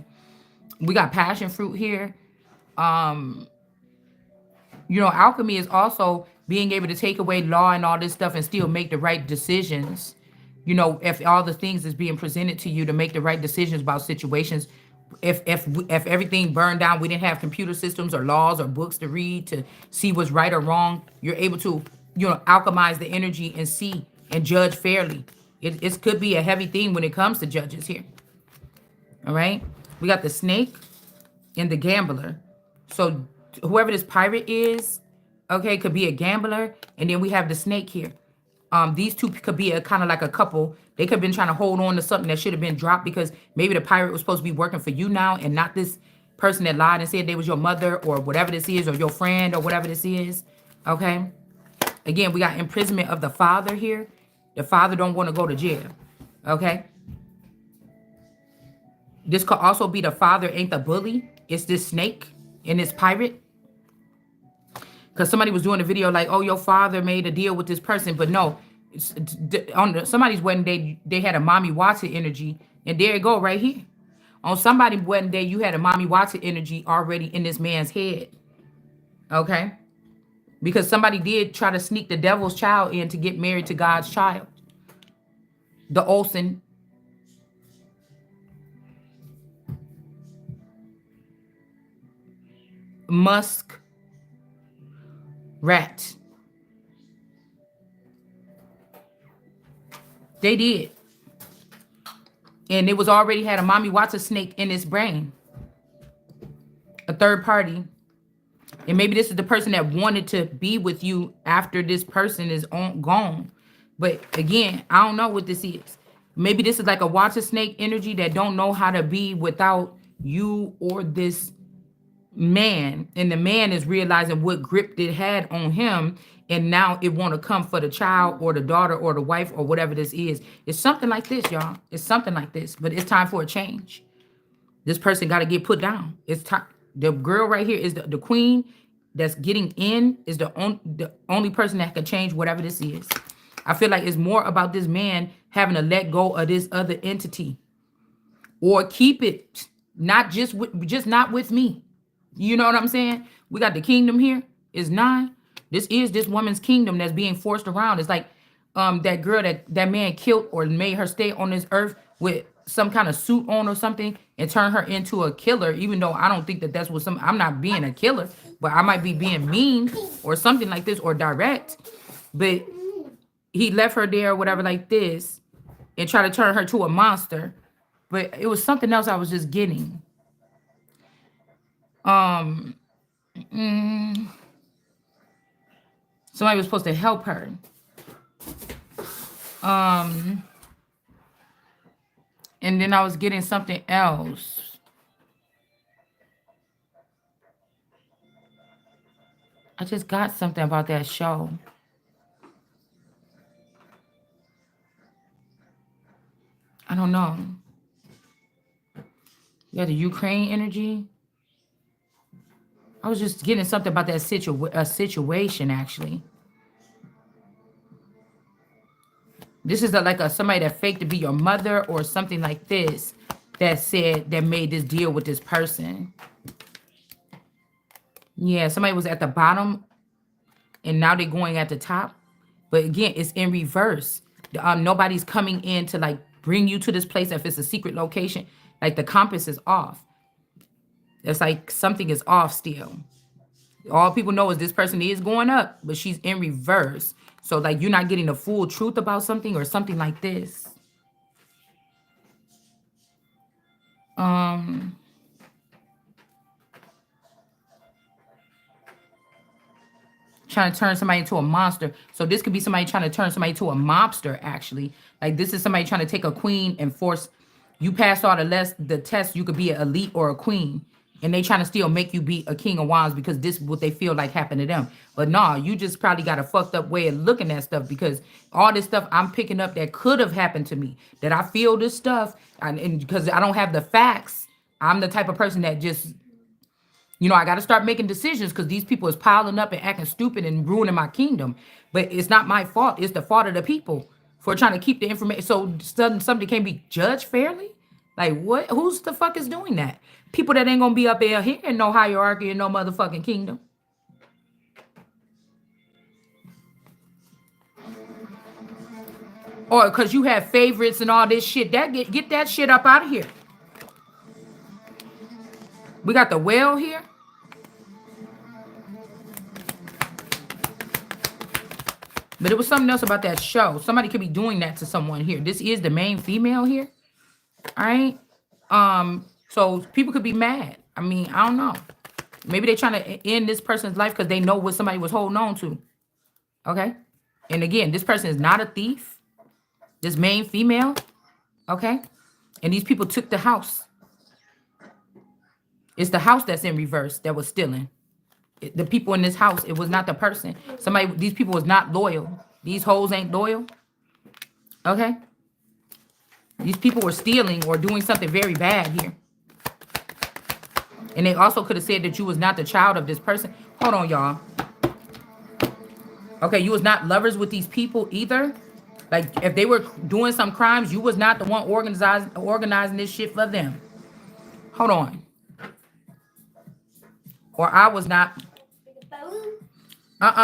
We got passion fruit here. Alchemy is also being able to take away law and all this stuff and still make the right decisions. If all the things is being presented to you to make the right decisions about situations. If everything burned down, we didn't have computer systems or laws or books to read to see what's right or wrong. You're able to, alchemize the energy and see and judge fairly. It could be a heavy thing when it comes to judges here. All right. We got the snake and the gambler. So whoever this pirate is, okay, could be a gambler. And then we have the snake here. These two could be a kind of like a couple. They could have been trying to hold on to something that should have been dropped because maybe the pirate was supposed to be working for you now and not this person that lied and said they was your mother or whatever this is, or your friend or whatever this is. Okay. Again, we got imprisonment of the father here. The father don't want to go to jail. Okay. This could also be the father ain't the bully. It's this snake and this pirate. Because somebody was doing a video like, oh, your father made a deal with this person. But no, on somebody's wedding day, they had a Mommy Watson energy. And there it go right here. On somebody's wedding day, you had a Mommy Watson energy already in this man's head. Okay? Because somebody did try to sneak the devil's child in to get married to God's child. The Olsen. Musk. Rat. They did. And it was already had a Mommy Watson snake in its brain. A third party. And maybe this is the person that wanted to be with you after this person is gone. But again, I don't know what this is. Maybe this is like a water snake energy that don't know how to be without you or this man, and the man is realizing what grip it had on him, and now it want to come for the child or the daughter or the wife or whatever this is. It's something like this, y'all. It's something like this, but it's time for a change. This person got to get put down. It's time. The girl right here is the queen that's getting in, is the only person that can change whatever this is. I feel like it's more about this man having to let go of this other entity, or keep it, not just not with me. You know what I'm saying? We got the kingdom here. It's 9. This is this woman's kingdom that's being forced around. It's like that girl that man killed or made her stay on this earth with some kind of suit on or something and turn her into a killer, even though I don't think that that's what I'm not being a killer, but I might be being mean or something like this, or direct. But he left her there or whatever like this and try to turn her to a monster. But it was something else I was just getting. Um, Somebody was supposed to help her. And then I was getting something else. I just got something about that show. I don't know. Yeah, the Ukraine energy. I was just getting something about that situation, actually. This is like somebody that faked to be your mother or something like this, that made this deal with this person. Yeah, somebody was at the bottom and now they're going at the top. But again, it's in reverse. Nobody's coming in to like bring you to this place if it's a secret location. Like the compass is off. It's like something is off still. All people know is this person is going up, but she's in reverse. So like you're not getting the full truth about something or something like this. Trying to turn somebody into a monster. So this could be somebody trying to turn somebody to a mobster, actually. Like this is somebody trying to take a queen and force you pass all the tests, you could be an elite or a queen. And they trying to still make you be a king of wands because this is what they feel like happened to them. But nah, you just probably got a fucked up way of looking at stuff, because all this stuff I'm picking up that could have happened to me, that I feel this stuff, and because I don't have the facts, I'm the type of person that just, I got to start making decisions because these people is piling up and acting stupid and ruining my kingdom. But it's not my fault. It's the fault of the people for trying to keep the information. So something can't be judged fairly? Like what? Who's the fuck is doing that? People that ain't going to be up there here in no hierarchy in no motherfucking kingdom. Or because you have favorites and all this shit. Get that shit up out of here. We got the well here. But it was something else about that show. Somebody could be doing that to someone here. This is the main female here. All right. So people could be mad. I mean, I don't know. Maybe they're trying to end this person's life because they know what somebody was holding on to. Okay. And again, this person is not a thief. This main female. Okay. And these people took the house. It's the house that's in reverse that was stealing. The people in this house, it was not the person. These people was not loyal. These hoes ain't loyal. Okay. These people were stealing or doing something very bad here. And they also could have said that you was not the child of this person. Hold on, y'all. Okay, you was not lovers with these people either. Like, if they were doing some crimes, you was not the one organizing this shit for them. Hold on. Or I was not